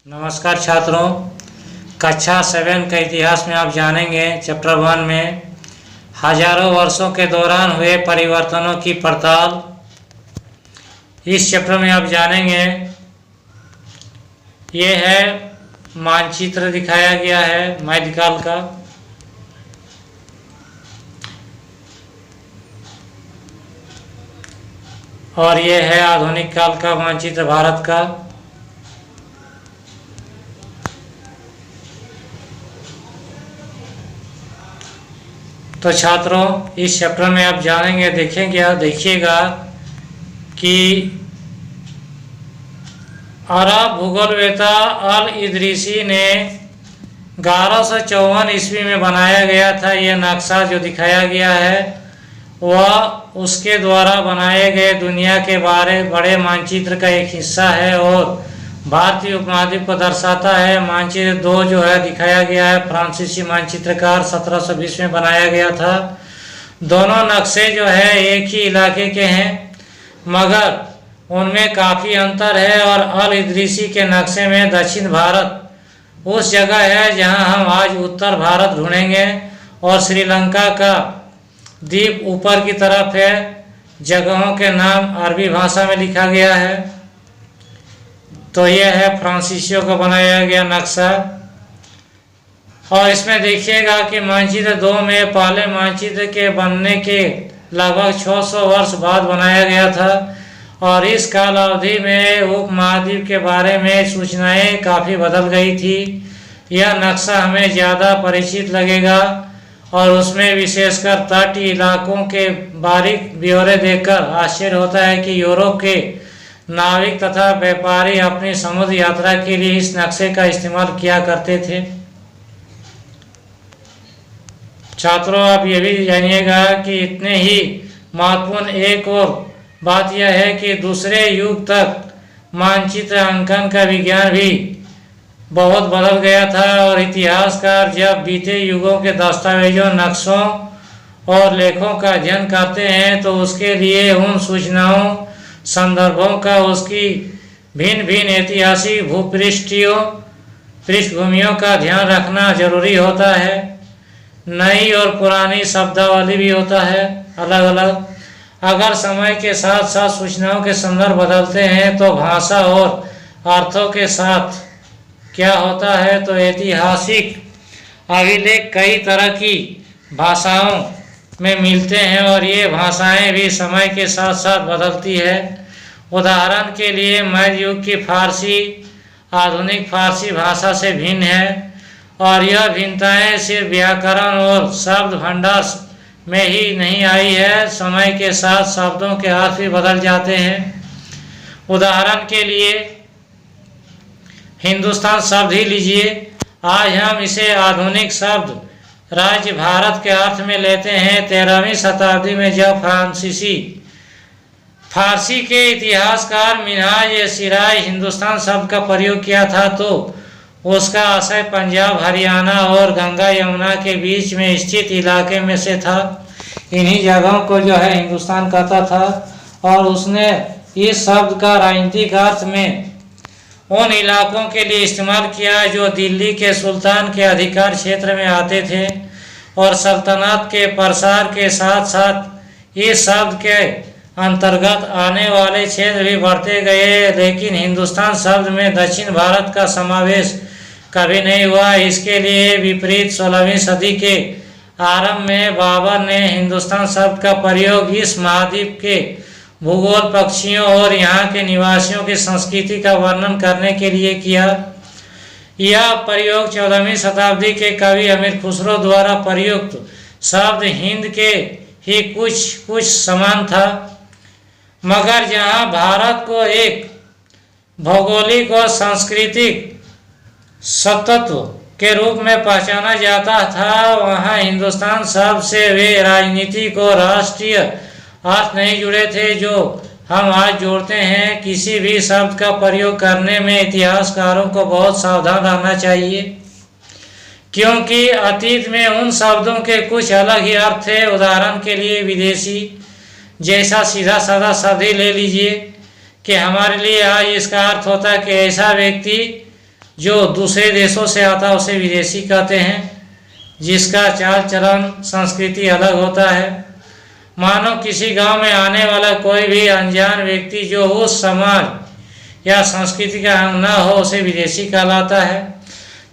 नमस्कार छात्रों, कक्षा 7 का इतिहास में आप जानेंगे चैप्टर 1 में हजारों वर्षों के दौरान हुए परिवर्तनों की पड़ताल। इस चैप्टर में आप जानेंगे, ये है मानचित्र दिखाया गया है मध्यकाल का। और ये है आधुनिक काल का मानचित्र भारत का। तो छात्रों, इस चैप्टर में आप जानेंगे, देखिएगा कि अरब भूगोलवेत्ता अल इदरीसी ने 1154 ईस्वी में बनाया गया था। यह नक्शा जो दिखाया गया है वह उसके द्वारा बनाए गए दुनिया के बड़े मानचित्र का एक हिस्सा है और भारतीय उपमहाद्वीप को दर्शाता है। मानचित्र 2 जो है दिखाया गया है, फ्रांसीसी मानचित्रकार 1720 में बनाया गया था। दोनों नक्शे जो है एक ही इलाके के हैं, मगर उनमें काफ़ी अंतर है। और अल इदरीसी के नक्शे में दक्षिण भारत उस जगह है जहां हम आज उत्तर भारत ढूंढेंगे और श्रीलंका का द्वीप ऊपर की तरफ है। जगहों के नाम अरबी भाषा में लिखा गया है। तो यह है फ्रांसीसियों का बनाया गया नक्शा। और इसमें देखिएगा कि मानचित्र 2 में पहले मानचित्र के बनने के लगभग 600 वर्ष बाद बनाया गया था और इस काल अवधि में उपमहाद्वीप के बारे में सूचनाएं काफ़ी बदल गई थी। यह नक्शा हमें ज़्यादा परिचित लगेगा और उसमें विशेषकर तटीय इलाकों के बारीक ब्यौरे देखकर आश्चर्य होता है कि यूरोप के नाविक तथा व्यापारी अपनी समुद्र यात्रा के लिए इस नक्शे का इस्तेमाल किया करते थे। छात्रों, आप ये भी जानिएगा कि इतने ही महत्वपूर्ण एक और बात यह है कि दूसरे युग तक मानचित्र अंकन का विज्ञान भी बहुत बदल गया था और इतिहासकार जब बीते युगों के दस्तावेजों, नक्शों और लेखों का अध्ययन करते हैं तो उसके लिए उन सूचनाओं, संदर्भों का, उसकी भिन्न भिन्न ऐतिहासिक पृष्ठभूमियों का ध्यान रखना जरूरी होता है। नई और पुरानी शब्दावली भी होता है अलग अलग। अगर समय के साथ साथ सूचनाओं के संदर्भ बदलते हैं तो भाषा और अर्थों के साथ क्या होता है, तो ऐतिहासिक अभिलेख कई तरह की भाषाओं में मिलते हैं और ये भाषाएं भी समय के साथ साथ बदलती है। उदाहरण के लिए मध्य युग की फारसी आधुनिक फारसी भाषा से भिन्न है और यह भिन्नताएं सिर्फ व्याकरण और शब्द भंडार में ही नहीं आई है, समय के साथ शब्दों के अर्थ भी बदल जाते हैं। उदाहरण के लिए हिंदुस्तान शब्द ही लीजिए। आज हम इसे आधुनिक शब्द राज्य भारत के अर्थ में लेते हैं। 13वीं शताब्दी में जब फारसी के इतिहासकार मिन्हाज सिराज हिंदुस्तान शब्द का प्रयोग किया था तो उसका आशय पंजाब, हरियाणा और गंगा यमुना के बीच में स्थित इलाके में से था। इन्हीं जगहों को जो है हिंदुस्तान कहता था और उसने इस शब्द का राजनीतिक अर्थ में उन इलाकों के लिए इस्तेमाल किया जो दिल्ली के सुल्तान के अधिकार क्षेत्र में आते थे और सल्तनत के प्रसार के साथ साथ इस शब्द के अंतर्गत आने वाले क्षेत्र भी बढ़ते गए। लेकिन हिंदुस्तान शब्द में दक्षिण भारत का समावेश कभी नहीं हुआ। इसके लिए विपरीत 16वीं सदी के आरंभ में बाबर ने हिंदुस्तान शब्द का प्रयोग इस महाद्वीप के भूगोल, पक्षियों और यहाँ के निवासियों की संस्कृति का वर्णन करने के लिए किया। यह प्रयोग 14वीं शताब्दी के कवि अमीर खुसरो द्वारा प्रयुक्त शब्द हिंद के ही कुछ समान था, मगर जहाँ भारत को एक भौगोलिक और सांस्कृतिक सतत्व के रूप में पहचाना जाता था, वहाँ हिंदुस्तान शब्द से वे राजनीतिक और राष्ट्रीय अर्थ नहीं जुड़े थे जो हम आज जोड़ते हैं। किसी भी शब्द का प्रयोग करने में इतिहासकारों को बहुत सावधान रहना चाहिए क्योंकि अतीत में उन शब्दों के कुछ अलग ही अर्थ थे। उदाहरण के लिए विदेशी जैसा सीधा साधा शब्द ही ले लीजिए कि हमारे लिए आज इसका अर्थ होता है कि ऐसा व्यक्ति जो दूसरे देशों से आता है उसे विदेशी कहते हैं, जिसका चाल चलन संस्कृति अलग होता है। मानो किसी गांव में आने वाला कोई भी अनजान व्यक्ति जो उस समाज या संस्कृति का अंग न हो उसे विदेशी कहलाता है।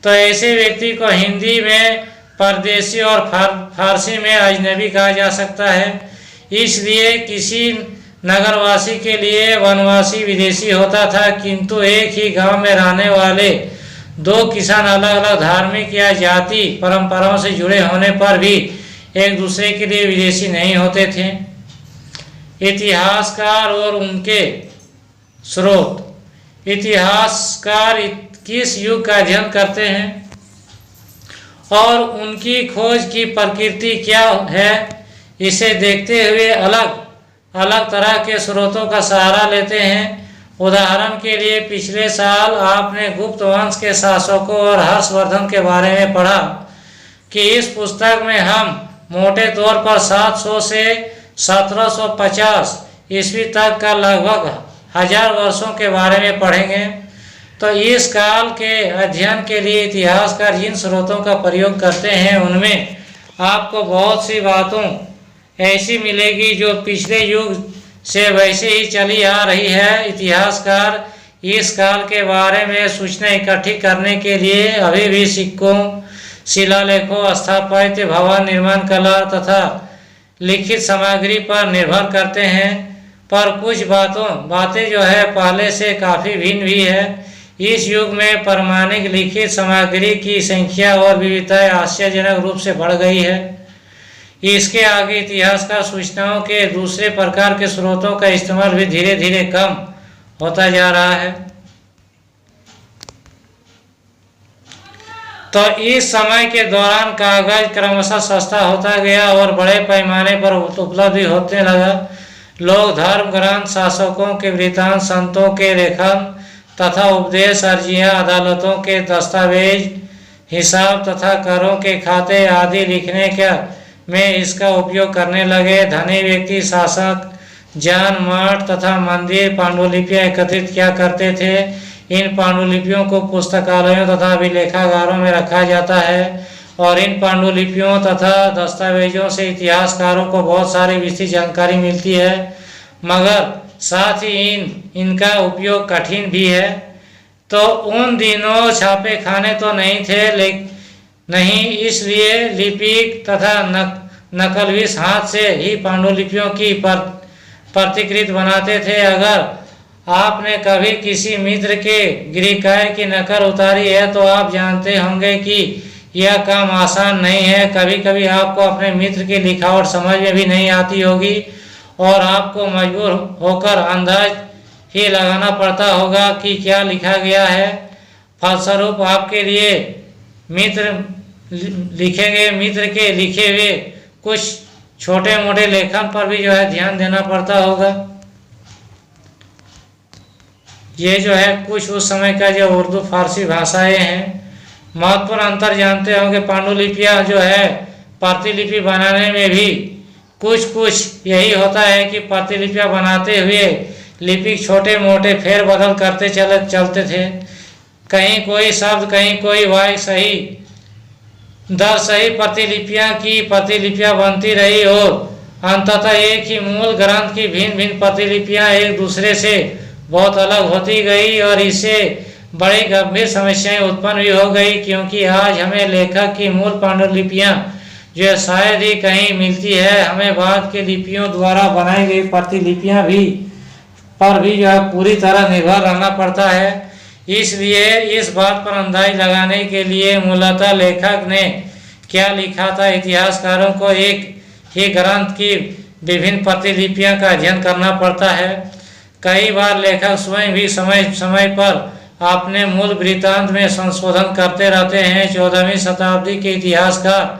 तो ऐसे व्यक्ति को हिंदी में परदेशी और फारसी में अजनबी कहा जा सकता है। इसलिए किसी नगरवासी के लिए वनवासी विदेशी होता था, किंतु एक ही गांव में रहने वाले दो किसान अलग अलग धार्मिक या जाति परंपराओं से जुड़े होने पर भी एक दूसरे के लिए विदेशी नहीं होते थे। इतिहासकार और उनके स्रोत। इतिहासकार किस युग का अध्ययन करते हैं और उनकी खोज की प्रकृति क्या है, इसे देखते हुए अलग अलग तरह के स्रोतों का सहारा लेते हैं। उदाहरण के लिए पिछले साल आपने गुप्त वंश के शासकों और हर्षवर्धन के बारे में पढ़ा कि इस पुस्तक में हम मोटे तौर पर 700 से 1750 ईस्वी तक का लगभग 1000 वर्षों के बारे में पढ़ेंगे। तो इस काल के अध्ययन के लिए इतिहासकार जिन स्रोतों का प्रयोग करते हैं उनमें आपको बहुत सी बातों ऐसी मिलेगी जो पिछले युग से वैसे ही चली आ रही है। इतिहासकार इस काल के बारे में सूचना इकट्ठी करने के लिए अभी भी सिक्कों, शिलालेखों, स्थापत्य, भवन निर्माण कला तथा लिखित सामग्री पर निर्भर करते हैं। पर कुछ बातें जो है पहले से काफ़ी भिन्न भी है। इस युग में प्रामाणिक लिखित सामग्री की संख्या और विविधता आश्चर्यजनक रूप से बढ़ गई है। इसके आगे इतिहासकार सूचनाओं के दूसरे प्रकार के स्रोतों का इस्तेमाल भी धीरे धीरे कम होता जा रहा है। तो इस समय के दौरान कागज क्रमशः सस्ता होता गया और बड़े पैमाने पर उपलब्ध होने लगा। लोग धर्म ग्रंथ, शासकों के वृत्तांत, संतों के लेखन तथा उपदेश, अर्जियां, अदालतों के दस्तावेज, हिसाब तथा करों के खाते आदि लिखने का में इसका उपयोग करने लगे। धनी व्यक्ति, शासक, जान, मठ तथा मंदिर पांडुलिपियां एकत्रित किया करते थे। इन पांडुलिपियों को पुस्तकालयों तथा अभिलेखागारों में रखा जाता है और इन पांडुलिपियों तथा दस्तावेजों से इतिहासकारों को बहुत सारी विस्तृत जानकारी मिलती है, मगर साथ ही इनका उपयोग कठिन भी है। तो उन दिनों छापे खाने तो नहीं थे, नहीं, इसलिए लिपिक तथा नकलविश हाथ से ही पांडुलिपियों की प्रतिकृत बनाते थे। अगर आपने कभी किसी मित्र के गृहकार्य की नकल उतारी है तो आप जानते होंगे कि यह काम आसान नहीं है। कभी कभी आपको अपने मित्र की लिखावट समझ में भी नहीं आती होगी और आपको मजबूर होकर अंदाज ही लगाना पड़ता होगा कि क्या लिखा गया है। फलस्वरूप आपके लिए मित्र के लिखे हुए कुछ छोटे मोटे लेखन पर भी जो है ध्यान देना पड़ता होगा। ये जो है कुछ उस समय का जो उर्दू फारसी भाषाएं हैं। महत्वपूर्ण अंतर जानते होंगे, पांडुलिपियां जो है प्रतिलिपि बनाने में भी कुछ यही होता है कि प्रतिलिपियां बनाते हुए लिपिक छोटे मोटे फेर बदल करते चलते थे। कहीं कोई शब्द, कहीं कोई वाक्य सही दर सही प्रतिलिपियां बनती रही और अंततः एक ही मूल ग्रंथ की भिन्न भिन्न प्रतिलिपियां एक दूसरे से बहुत अलग होती गई और इससे बड़ी गंभीर समस्याएं उत्पन्न भी हो गई, क्योंकि आज हमें लेखक की मूल पांडुलिपियां जो शायद ही कहीं मिलती है। हमें बाद के लिपियों द्वारा बनाई गई प्रतिलिपियां पर भी जो है पूरी तरह निर्भर रहना पड़ता है। इसलिए इस बात पर अंदाज लगाने के लिए मूलतः लेखक ने क्या लिखा था, इतिहासकारों को एक ही ग्रंथ की विभिन्न प्रतिलिपियां का अध्ययन करना पड़ता है। कई बार लेखक स्वयं भी समय समय पर अपने मूल वृत्तांत में संशोधन करते रहते हैं। 14वीं शताब्दी के इतिहासकार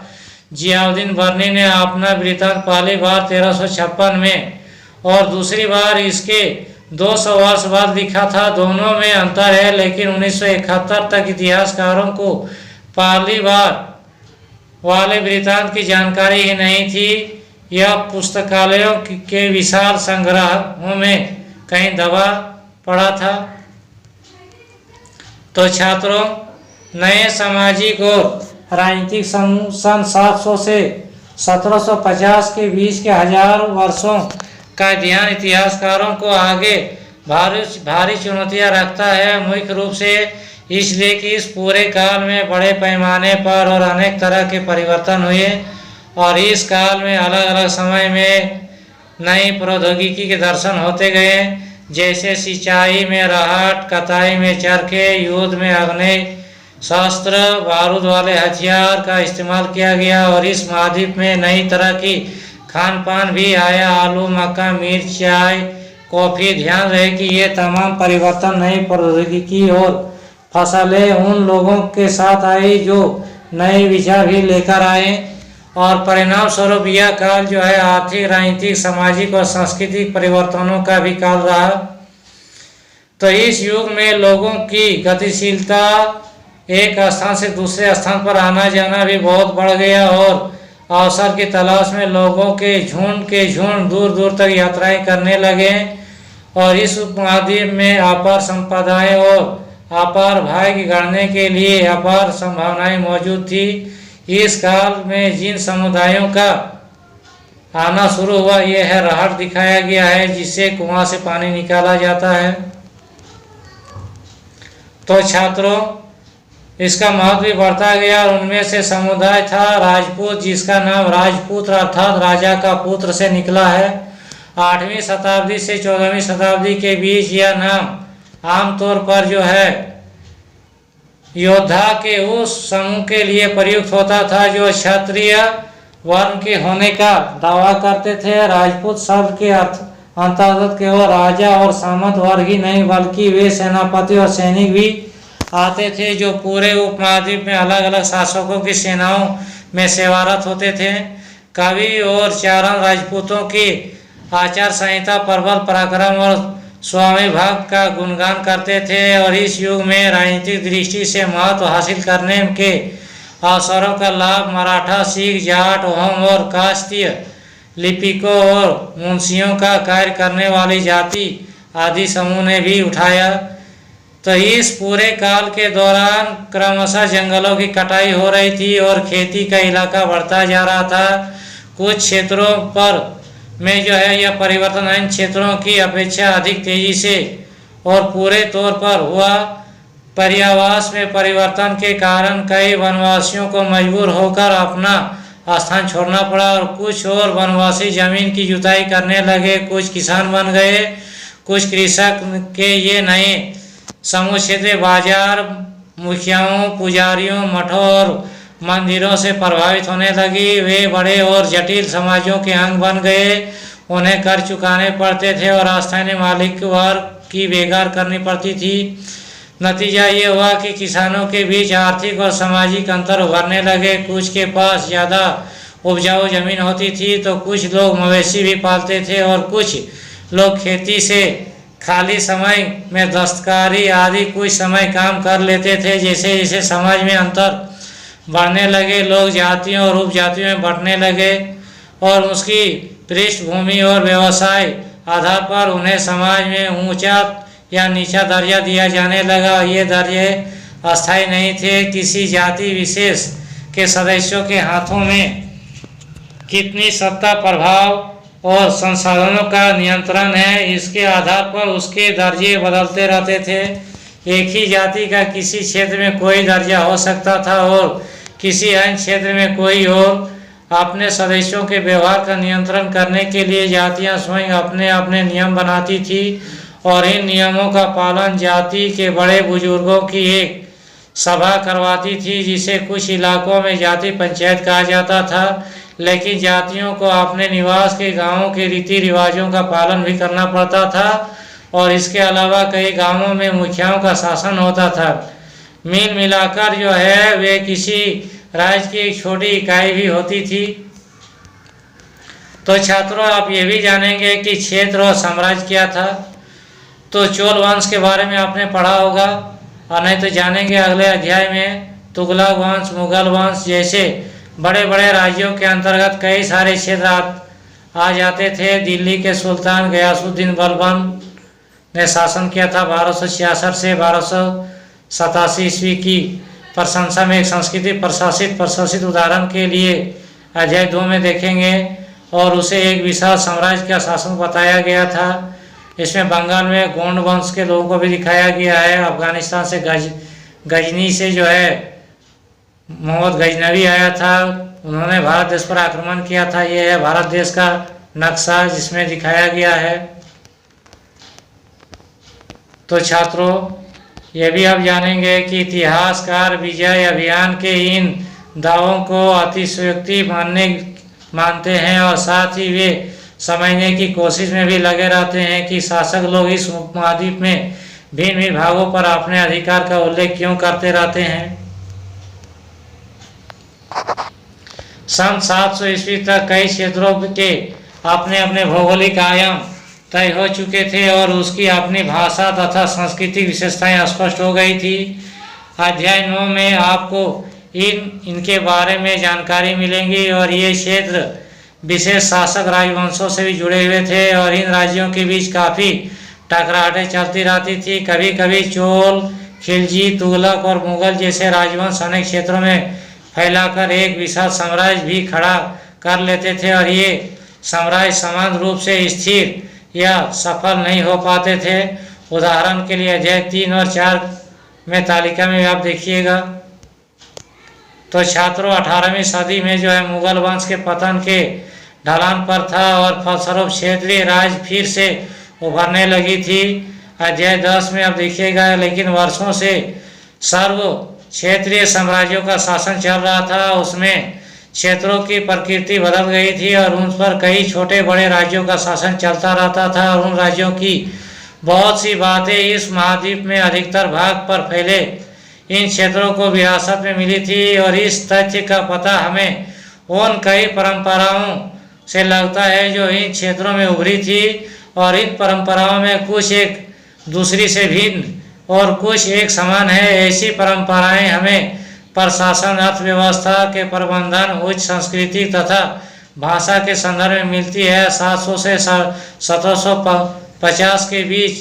जियाउद्दीन बर्नी ने अपना वृत्तांत पहली बार 1356 में और दूसरी बार इसके 200 वर्ष बाद लिखा था। दोनों में अंतर है, लेकिन 1971 तक इतिहासकारों को पहली बार वाले वृत्तांत की जानकारी ही नहीं थी। यह पुस्तकालयों के विशाल संग्रहों में कहीं दबा पड़ा था। तो छात्रों, नए सामाजिक और राजनीतिक समूह सन 700 से 1750 के बीच के 1000 वर्षों का ध्यान इतिहासकारों को आगे भारी चुनौतियां रखता है। मुख्य रूप से इसलिए कि इस पूरे काल में बड़े पैमाने पर और अनेक तरह के परिवर्तन हुए और इस काल में अलग अलग समय में नई प्रौद्योगिकी के दर्शन होते गए, जैसे सिंचाई में रहट, कताई में चरखे, युद्ध में आग्नेय शस्त्र, बारूद वाले हथियार का इस्तेमाल किया गया और इस महाद्वीप में नई तरह की खान पान भी आया, आलू, मक्का, मिर्च, चाय, कॉफी। ध्यान रहे कि ये तमाम परिवर्तन नई प्रौद्योगिकी और फसलें उन लोगों के साथ आई जो नए विचार भी लेकर आए और परिणाम स्वरूप यह काल जो है आर्थिक, राजनीतिक, सामाजिक और सांस्कृतिक परिवर्तनों का भी काल रहा। तो इस युग में लोगों की गतिशीलता, एक स्थान से दूसरे स्थान पर आना जाना भी बहुत बढ़ गया और अवसर की तलाश में लोगों के झुंड दूर दूर तक यात्राएं करने लगे और इस उपमहाद्वीप में अपार संपदाएं और अपार भाग्य गढ़ने के लिए अपार संभावनाएं मौजूद थी। इस काल में जिन समुदायों का आना शुरू हुआ यह है रहट दिखाया गया है, जिससे कुआं से पानी निकाला जाता है। तो छात्रों, इसका महत्व भी बढ़ता गया और उनमें से समुदाय था राजपूत, जिसका नाम राजपुत्र अर्थात राजा का पुत्र से निकला है। 8वीं शताब्दी से 14वीं शताब्दी के बीच यह नाम आमतौर पर जो है योद्धा के उस समूह के लिए प्रयुक्त होता था जो क्षत्रिय वर्ण के होने का दावा करते थे। राजपूत शब्द के अंतर्गत केवल राजा और सामंत वर्ग ही नहीं बल्कि वे सेनापति और सैनिक भी आते थे जो पूरे उपमहाद्वीप में अलग अलग शासकों की सेनाओं में सेवारत होते थे। कवि और चारण राजपूतों की आचार संहिता, प्रबल पराक्रम और स्वामी भाग का गुणगान करते थे और इस युग में राजनीतिक दृष्टि से महत्व हासिल करने के अवसरों का लाभ मराठा, सिख, जाट, ओहम और कास्तीय लिपिकों और मुंशियों का कार्य करने वाली जाति आदि समूह ने भी उठाया। तो इस पूरे काल के दौरान क्रमशः जंगलों की कटाई हो रही थी और खेती का इलाका बढ़ता जा रहा था। कुछ क्षेत्रों पर में जो है यह परिवर्तन अन्य क्षेत्रों की अपेक्षा अधिक तेजी से और पूरे तौर पर हुआ। पर्यावास में परिवर्तन के कारण कई वनवासियों को मजबूर होकर अपना स्थान छोड़ना पड़ा और कुछ और वनवासी जमीन की जुताई करने लगे, कुछ किसान बन गए, कुछ कृषक के ये नए समूह क्षेत्र बाजार, मुखियाओं, पुजारियों, मठों और मंदिरों से प्रभावित होने लगी। वे बड़े और जटिल समाजों के अंग बन गए, उन्हें कर चुकाने पड़ते थे और स्थानीय मालिक वर्ग की बेगार करनी पड़ती थी। नतीजा ये हुआ कि किसानों के बीच आर्थिक और सामाजिक अंतर उभरने लगे। कुछ के पास ज़्यादा उपजाऊ जमीन होती थी तो कुछ लोग मवेशी भी पालते थे और कुछ लोग खेती से खाली समय में दस्तकारी आदि कुछ समय काम कर लेते थे। जैसे जैसे समाज में अंतर बढ़ने लगे, लोग जातियों और उपजातियों में बढ़ने लगे और उसकी पृष्ठभूमि और व्यवसाय आधार पर उन्हें समाज में ऊंचा या नीचा दर्जा दिया जाने लगा। ये दर्जे अस्थायी नहीं थे। किसी जाति विशेष के सदस्यों के हाथों में कितनी सत्ता, प्रभाव और संसाधनों का नियंत्रण है, इसके आधार पर उसके दर्जे बदलते रहते थे। एक ही जाति का किसी क्षेत्र में कोई दर्जा हो सकता था और किसी अन्य क्षेत्र में कोई और। अपने सदस्यों के व्यवहार का नियंत्रण करने के लिए जातियां स्वयं अपने अपने नियम बनाती थी और इन नियमों का पालन जाति के बड़े बुजुर्गों की एक सभा करवाती थी, जिसे कुछ इलाकों में जाति पंचायत कहा जाता था। लेकिन जातियों को अपने निवास के गांवों के रीति रिवाजों का पालन भी करना पड़ता था और इसके अलावा कई गांवों में मुखियाओं का शासन होता था। मिल मिलाकर जो है वे किसी राज्य की एक छोटी इकाई भी होती थी। तो छात्रों, आप ये भी जानेंगे कि क्षेत्र और साम्राज्य क्या था। तो चोल वंश के बारे में आपने पढ़ा होगा और नहीं तो जानेंगे अगले अध्याय में। तुगलक वंश, मुगल वंश जैसे बड़े बड़े राज्यों के अंतर्गत कई सारे क्षेत्र आ जाते थे। दिल्ली के सुल्तान गयासुद्दीन बलबन ने शासन किया था 1266 से 87 ईस्वी की प्रशंसा में एक संस्कृति प्रशासित उदाहरण के लिए अध्याय 2 में देखेंगे। और उसे एक विशाल साम्राज्य का शासन बताया गया था। इसमें बंगाल में गोंड वंश के लोगों को भी दिखाया गया है। अफगानिस्तान से गजनी से जो है मोहम्मद गजनवी आया था, उन्होंने भारत देश पर आक्रमण किया था। यह है भारत देश का नक्शा जिसमें दिखाया गया है। तो छात्रों, यह भी आप जानेंगे कि इतिहासकार विजय अभियान के इन दावों को अतिशयोक्ति मानते हैं और साथ ही वे समझने की कोशिश में भी लगे रहते हैं कि शासक लोग इस उपमहाद्वीप में भिन्न भिन्न भागों पर अपने अधिकार का उल्लेख क्यों करते रहते हैं। सन 700 ईस्वी तक कई क्षेत्रों के अपने अपने भौगोलिक आयाम तय हो चुके थे और उसकी अपनी भाषा तथा सांस्कृतिक विशेषताएं स्पष्ट हो गई थी। अध्याय 9 में आपको इनके बारे में जानकारी मिलेंगी और ये क्षेत्र विशेष शासक राजवंशों से भी जुड़े हुए थे और इन राज्यों के बीच काफ़ी टकराहटें चलती रहती थी। कभी कभी चोल, खिलजी, तुगलक और मुगल जैसे राजवंश अनेक क्षेत्रों में फैलाकर एक विशाल साम्राज्य भी खड़ा कर लेते थे और ये साम्राज्य समान रूप से स्थिर या सफल नहीं हो पाते थे। उदाहरण के लिए अध्याय 3 और 4 में तालिका में आप देखिएगा। तो छात्रों, 18वीं सदी में जो है मुगल वंश के पतन के ढलान पर था और फलस्वरूप क्षेत्रीय राज फिर से उभरने लगी थी। अध्याय 10 में आप देखिएगा, लेकिन वर्षों से सर्व क्षेत्रीय साम्राज्यों का शासन चल रहा था। उसमें क्षेत्रों की प्रकृति बदल गई थी और उन पर कई छोटे बड़े राज्यों का शासन चलता रहता था और उन राज्यों की बहुत सी बातें इस महाद्वीप में अधिकतर भाग पर फैले इन क्षेत्रों को विरासत में मिली थी। और इस तथ्य का पता हमें उन कई परंपराओं से लगता है जो इन क्षेत्रों में उभरी थी और इन परंपराओं में कुछ एक दूसरी से भिन्न और कुछ एक समान है। ऐसी परंपराएं हमें प्रशासन, अर्थव्यवस्था के प्रबंधन, उच्च संस्कृति तथा भाषा के संदर्भ में मिलती है। 700 से 1750 के बीच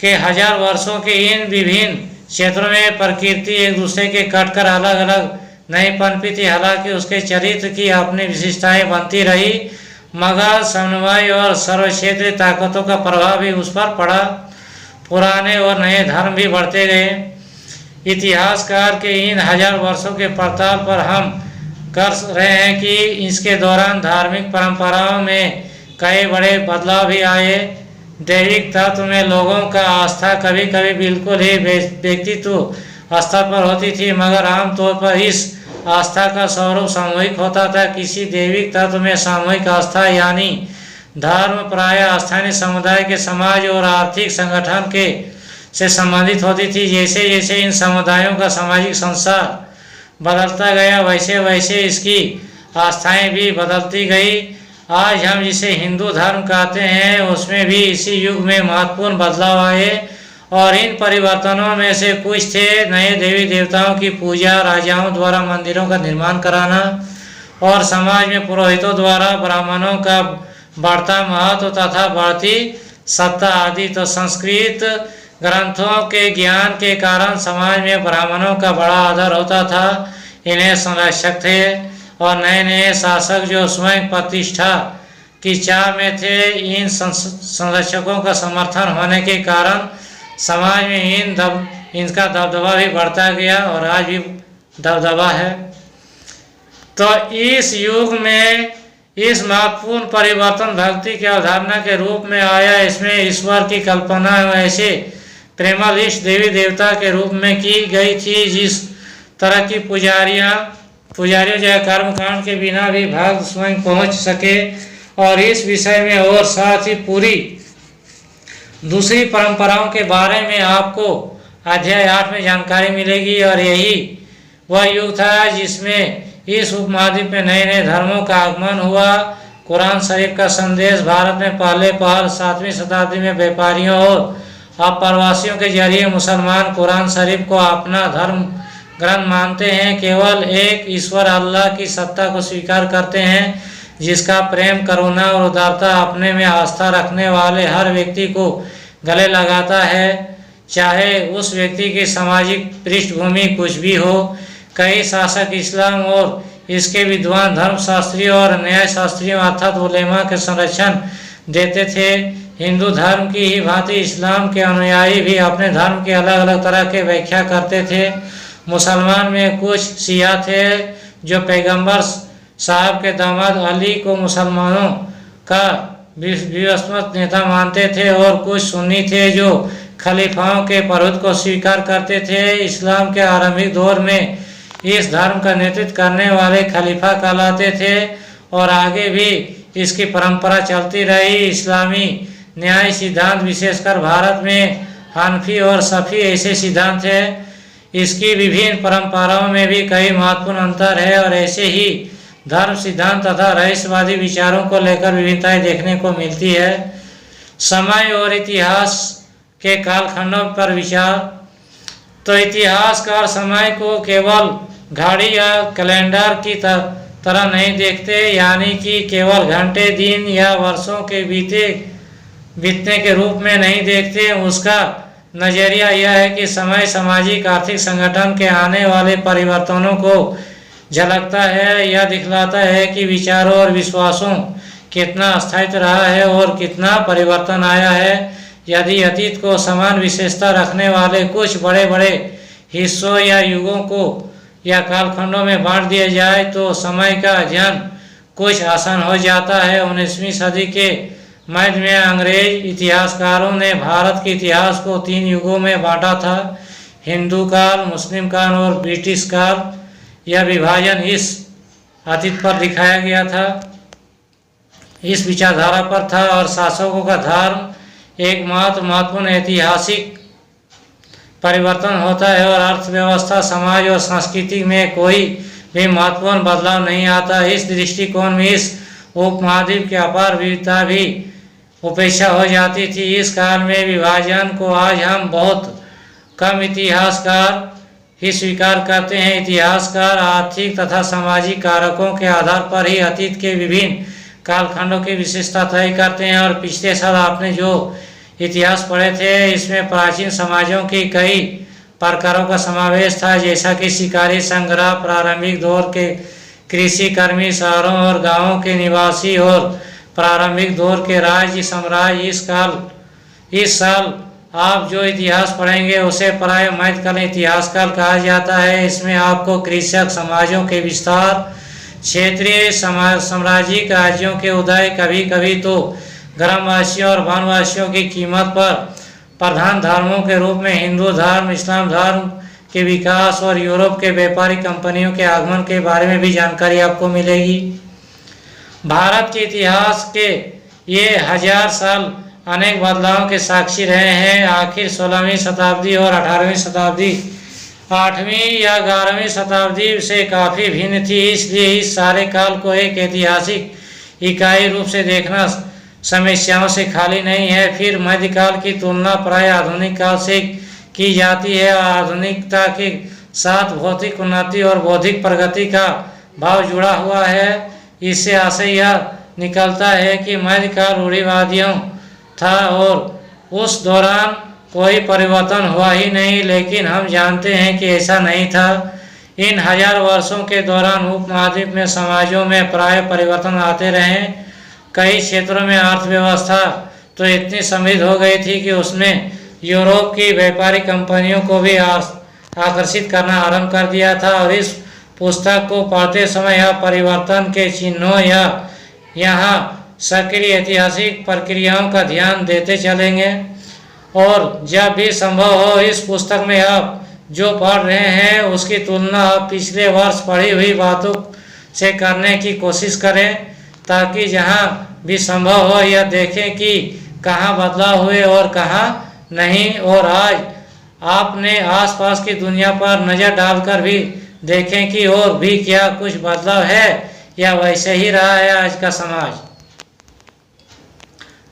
के 1000 वर्षों के इन विभिन्न क्षेत्रों में प्रकृति एक दूसरे के कटकर अलग अलग नहीं पनपी थी। हालांकि उसके चरित्र की अपनी विशेषताएं बनती रही, मगर समन्वय और सर्वक्षेत्रीय ताकतों का प्रभाव भी उस पर पड़ा। पुराने और नए धर्म भी बढ़ते गए। इतिहासकार के इन 1000 वर्षों के पड़ताल पर हम कर रहे हैं कि इसके दौरान धार्मिक परंपराओं में कई बड़े बदलाव भी आए। दैविक तत्व में लोगों का आस्था कभी कभी बिल्कुल ही व्यक्तित्व स्तर पर होती थी, मगर आमतौर पर इस आस्था का स्वरूप सामूहिक होता था। किसी दैविक तत्व में सामूहिक आस्था यानी धर्म प्रायः स्थानीय समुदाय के समाज और आर्थिक संगठन के से संबंधित होती थी। जैसे जैसे इन समुदायों का सामाजिक संसार बदलता गया वैसे वैसे इसकी आस्थाएं भी बदलती गई। आज हम जिसे हिंदू धर्म कहते हैं उसमें भी इसी युग में महत्वपूर्ण बदलाव आए और इन परिवर्तनों में से कुछ थे नए देवी देवताओं की पूजा, राजाओं द्वारा मंदिरों का निर्माण कराना और समाज में पुरोहितों द्वारा ब्राह्मणों का बढ़ता महत्व तथा बढ़ती सत्ता आदि। तो संस्कृत ग्रंथों के ज्ञान के कारण समाज में ब्राह्मणों का बड़ा आदर होता था, इन्हें संरक्षक थे और नए नए शासक जो स्वयं प्रतिष्ठा की चाह में थे। इन संरक्षकों का समर्थन होने के कारण समाज में इनका दबदबा भी बढ़ता गया और आज भी दबदबा है। तो इस युग में इस महत्वपूर्ण परिवर्तन भक्ति की अवधारणा के रूप में आया। इसमें ईश्वर की कल्पना ऐसे प्रेमालिष्ट देवी देवता के रूप में की गई थी जिस तरह की पुजारियों जो है कर्मकांड के बिना भी भक्त स्वयं पहुंच सके। और इस विषय में और साथ ही पूरी दूसरी परंपराओं के बारे में आपको अध्याय 8 में जानकारी मिलेगी। और यही वह युग था जिसमें इस उपमहाद्वीप में नए नए धर्मों का आगमन हुआ। कुरान शरीफ का संदेश भारत में पहले 7वीं शताब्दी में व्यापारियों और अप्रवासियों के जरिए मुसलमान कुरान शरीफ को अपना धर्म ग्रंथ मानते हैं। केवल एक ईश्वर अल्लाह की सत्ता को स्वीकार करते हैं जिसका प्रेम, करुणा और उदारता अपने में आस्था रखने वाले हर व्यक्ति को गले लगाता है। चाहे उस व्यक्ति की सामाजिक पृष्ठभूमि कुछ भी हो। कई शासक इस्लाम और इसके विद्वान धर्मशास्त्रियों और न्यायशास्त्रियों अर्थात उलेमा के संरक्षण देते थे। हिंदू धर्म की ही भांति इस्लाम के अनुयायी भी अपने धर्म के अलग अलग तरह के व्याख्या करते थे। मुसलमान में कुछ शिया थे जो पैगंबर साहब के दामाद अली को मुसलमानों का विवस्वत नेता मानते थे, और कुछ सुन्नी थे जो खलीफाओं के प्रभुत्व को स्वीकार करते थे। इस्लाम के आरंभिक दौर में इस धर्म का नेतृत्व करने वाले खलीफा कहलाते थे और आगे भी इसकी परंपरा चलती रही। इस्लामी न्याय सिद्धांत विशेषकर भारत में हनफी और शफी ऐसे सिद्धांत हैं। इसकी विभिन्न परंपराओं में भी कई महत्वपूर्ण अंतर है और ऐसे ही धर्म सिद्धांत तथा रहस्यवादी विचारों को लेकर विविधताएं देखने को मिलती है। समय और इतिहास के कालखंडों पर विचार। तो इतिहासकार समय को केवल घड़ी या कैलेंडर की तरह नहीं देखते, यानी कि केवल घंटे, दिन या वर्षों के बीतने के रूप में नहीं देखते। उसका नजरिया यह है कि समय सामाजिक आर्थिक संगठन के आने वाले परिवर्तनों को झलकता है। यह दिखलाता है कि विचारों और विश्वासों कितना स्थायित्व रहा है और कितना परिवर्तन आया है। यदि अतीत को समान विशेषता रखने वाले कुछ बड़े बड़े हिस्सों या युगों को या कालखंडों में बांट दिया जाए तो समय का अध्ययन कुछ आसान हो जाता है। 19वीं सदी के मध्य में अंग्रेज इतिहासकारों ने भारत के इतिहास को 3 युगों में बांटा था, हिंदू काल, मुस्लिम काल और ब्रिटिश काल। यह विभाजन इस अतीत पर दिखाया गया था, इस विचारधारा पर था और शासकों का धर्म एकमात्र महत्वपूर्ण ऐतिहासिक परिवर्तन होता है और अर्थव्यवस्था, समाज और संस्कृति में कोई भी महत्वपूर्ण बदलाव नहीं आता। इस दृष्टिकोण में इस उपमहाद्वीप की अपार विविधता भी उपेक्षा हो जाती थी। इस काल में विभाजन को आज हम बहुत कम इतिहासकार ही स्वीकार करते हैं। इतिहासकार आर्थिक तथा सामाजिक कारकों के आधार पर ही अतीत के विभिन्न कालखंडों की विशेषता तय करते हैं। और पिछले साल आपने जो इतिहास पढ़े थे इसमें प्राचीन समाजों की कई प्रकारों का समावेश था, जैसा कि शिकारी संग्रह, प्रारंभिक दौर के कृषि कर्मी, शहरों और गांवों के निवासी और प्रारंभिक दौर के राज्य साम्राज्य। इस साल आप जो इतिहास पढ़ेंगे उसे प्राय मध्यकालीन इतिहास काल कहा जाता है। इसमें आपको कृषक समाजों के विस्तार, क्षेत्रीय साम्राज्यिक राज्यों के उदय, कभी कभी तो ग्रामवासियों और वनवासियों की कीमत पर प्रधान धर्मों के रूप में हिंदू धर्म, इस्लाम धर्म के विकास और यूरोप के व्यापारिक कंपनियों के आगमन के बारे में भी जानकारी आपको मिलेगी। भारत के इतिहास के ये 1000 साल अनेक बदलावों के साक्षी रहे हैं। आखिर 16वीं शताब्दी और 18वीं शताब्दी 8वीं या 11वीं शताब्दी से काफ़ी भिन्न थी, इसलिए इस सारे काल को एक ऐतिहासिक इकाई रूप से देखना समस्याओं से खाली नहीं है। फिर मध्यकाल की तुलना प्राय आधुनिक काल से की जाती है और आधुनिकता के साथ भौतिक उन्नति और बौद्धिक प्रगति का भाव जुड़ा हुआ है। इससे आशय यह निकलता है कि मध्यकाल रूढ़िवादियों था और उस दौरान कोई परिवर्तन हुआ ही नहीं, लेकिन हम जानते हैं कि ऐसा नहीं था। इन 1000 वर्षों के दौरान उपमहाद्वीप में समाजों में प्राय परिवर्तन आते रहे। कई क्षेत्रों में अर्थव्यवस्था तो इतनी समृद्ध हो गई थी कि उसमें यूरोप की व्यापारिक कंपनियों को भी आकर्षित करना आरंभ कर दिया था। और इस पुस्तक को पढ़ते समय यह परिवर्तन के चिन्हों या यहाँ सक्रिय ऐतिहासिक प्रक्रियाओं का ध्यान देते चलेंगे। और जब भी संभव हो इस पुस्तक में आप जो पढ़ रहे हैं उसकी तुलना आप पिछले वर्ष पढ़ी हुई बातों से करने की कोशिश करें, ताकि जहाँ भी संभव हो यह देखें कि कहाँ बदलाव हुए और कहाँ नहीं। और आज आपने आसपास की दुनिया पर नज़र डालकर भी देखें कि और भी क्या कुछ बदलाव है या वैसे ही रहा है आज का समाज।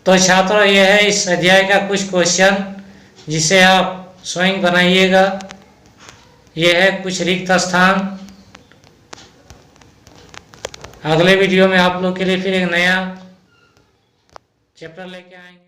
तो छात्रों, यह है इस अध्याय का कुछ क्वेश्चन जिसे आप स्वयं बनाइएगा। यह है कुछ रिक्त स्थान। अगले वीडियो में आप लोग के लिए फिर एक नया चैप्टर लेके आएंगे।